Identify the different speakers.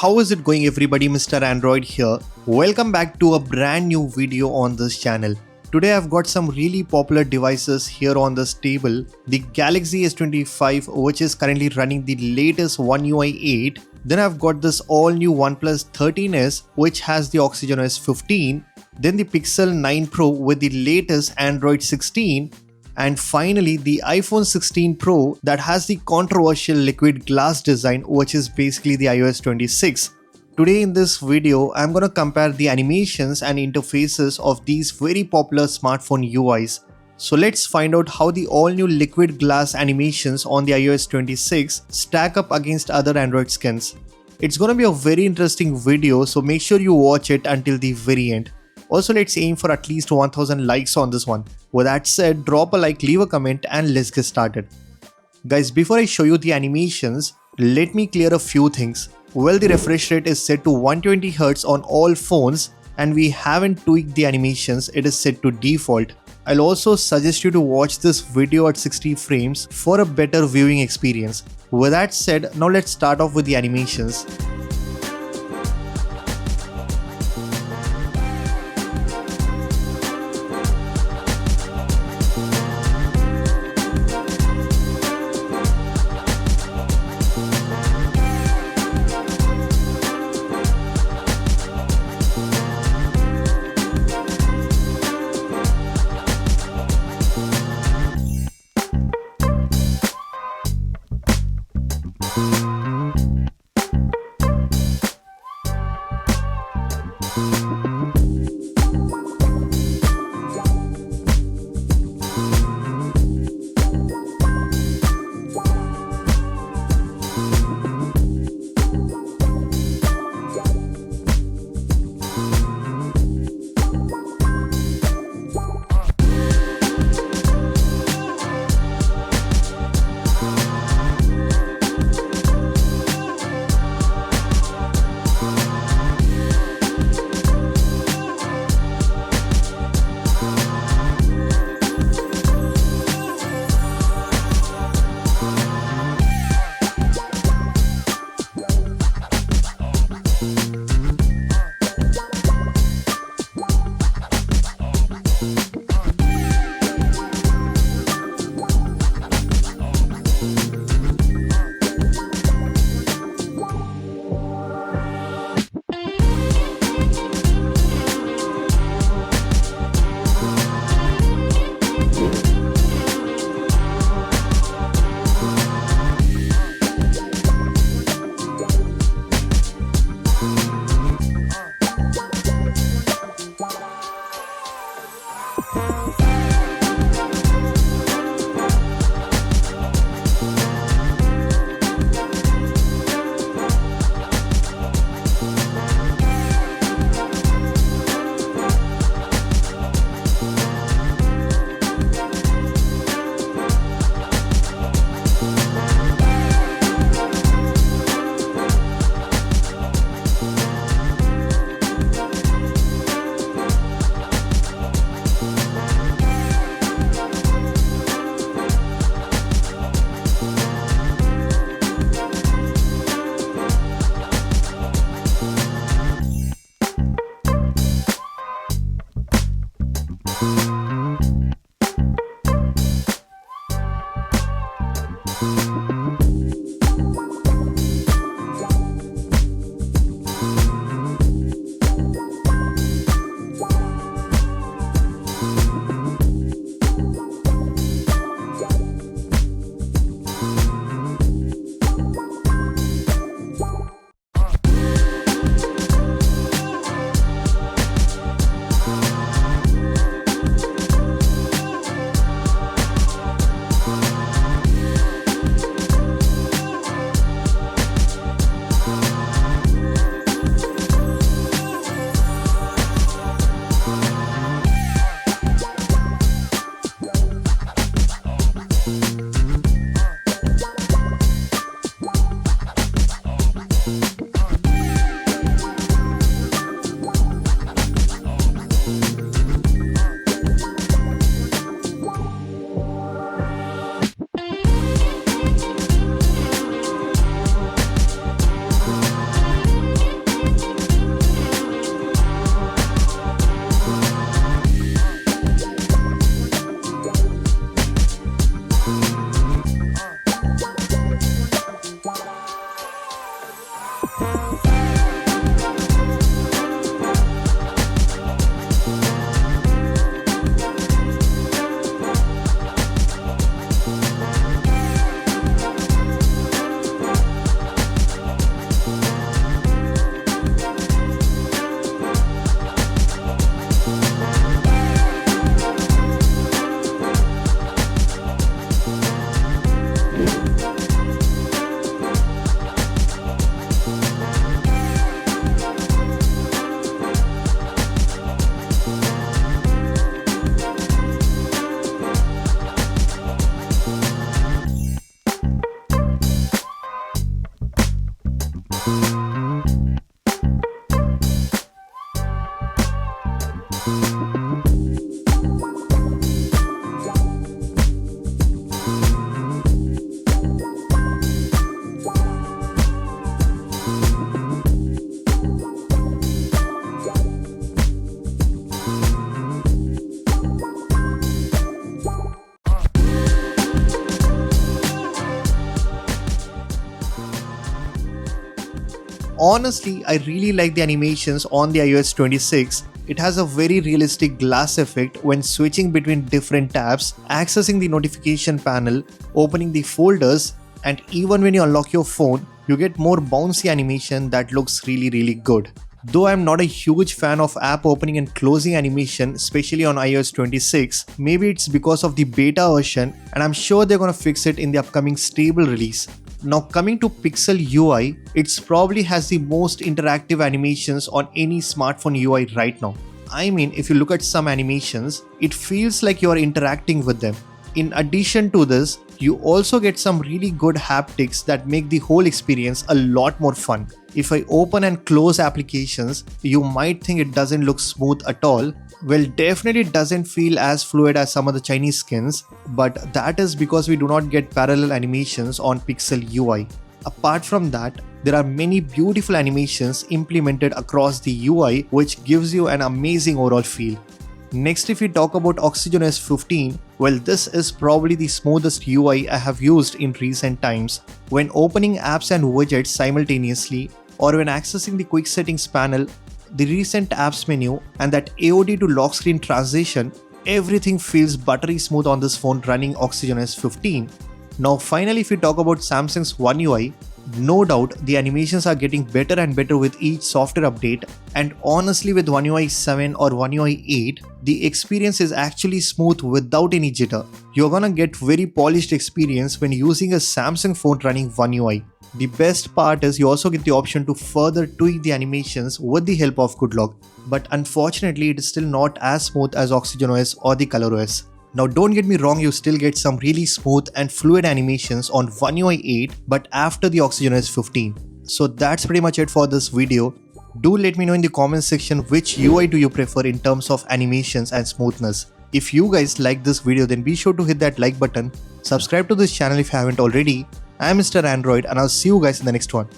Speaker 1: How is it going everybody, Mr. Android here. Welcome back to a brand new video on this channel. Today I've got some really popular devices here on this table. The Galaxy S25, which is currently running the latest One UI 8. Then I've got this all new OnePlus 13s, which has the OxygenOS 15. Then the Pixel 9 Pro with the latest Android 16. And finally the iPhone 16 Pro that has the controversial liquid glass design, which is basically the iOS 26. Today in this video, I'm gonna compare the animations and interfaces of these very popular smartphone UIs. So let's find out how the all new liquid glass animations on the iOS 26 stack up against other Android skins. It's gonna be a very interesting video, so make sure you watch it until the very end. Also, let's aim for at least 1000 likes on this one. With that said, drop a like, leave a comment, and let's get started. Guys, before I show you the animations, let me clear a few things. Well, the refresh rate is set to 120Hz on all phones and we haven't tweaked the animations, it is set to default. I'll also suggest you to watch this video at 60 frames for a better viewing experience. With that said, now let's start off with the animations. honestly, I really like the animations on the iOS 26. It has a very realistic glass effect when switching between different tabs, accessing the notification panel, opening the folders, and even when you unlock your phone, you get more bouncy animation that looks really good. Though I'm not a huge fan of app opening and closing animation, especially on iOS 26, maybe it's because of the beta version, and I'm sure they're gonna fix it in the upcoming stable release. Now coming to Pixel UI, it probably has the most interactive animations on any smartphone UI right now. I mean, if you look at some animations, it feels like you're interacting with them. In addition to this, you also get some really good haptics that make the whole experience a lot more fun. If I open and close applications, you might think it doesn't look smooth at all. Well, definitely it doesn't feel as fluid as some of the Chinese skins, but that is because we do not get parallel animations on Pixel UI. Apart from that, there are many beautiful animations implemented across the UI which gives you an amazing overall feel. Next, if we talk about OxygenOS 15, well, this is probably the smoothest UI I have used in recent times. When opening apps and widgets simultaneously, or when accessing the quick settings panel, the recent apps menu, and that AOD to lock screen transition, everything feels buttery smooth on this phone running OxygenOS 15. Now finally, if we talk about Samsung's One UI, no doubt the animations are getting better and better with each software update, and honestly with One UI 7 or One UI 8, the experience is actually smooth without any jitter. You're gonna get very polished experience when using a Samsung phone running One UI. The best part is you also get the option to further tweak the animations with the help of Goodlock, but unfortunately it is still not as smooth as OxygenOS or the ColorOS. Now don't get me wrong, you still get some really smooth and fluid animations on One UI 8 but after the OxygenOS 15. So that's pretty much it for this video. Do let me know in the comments section which UI do you prefer in terms of animations and smoothness. If you guys like this video, then be sure to hit that like button, subscribe to this channel if you haven't already. I'm Mr. Android and I'll see you guys in the next one.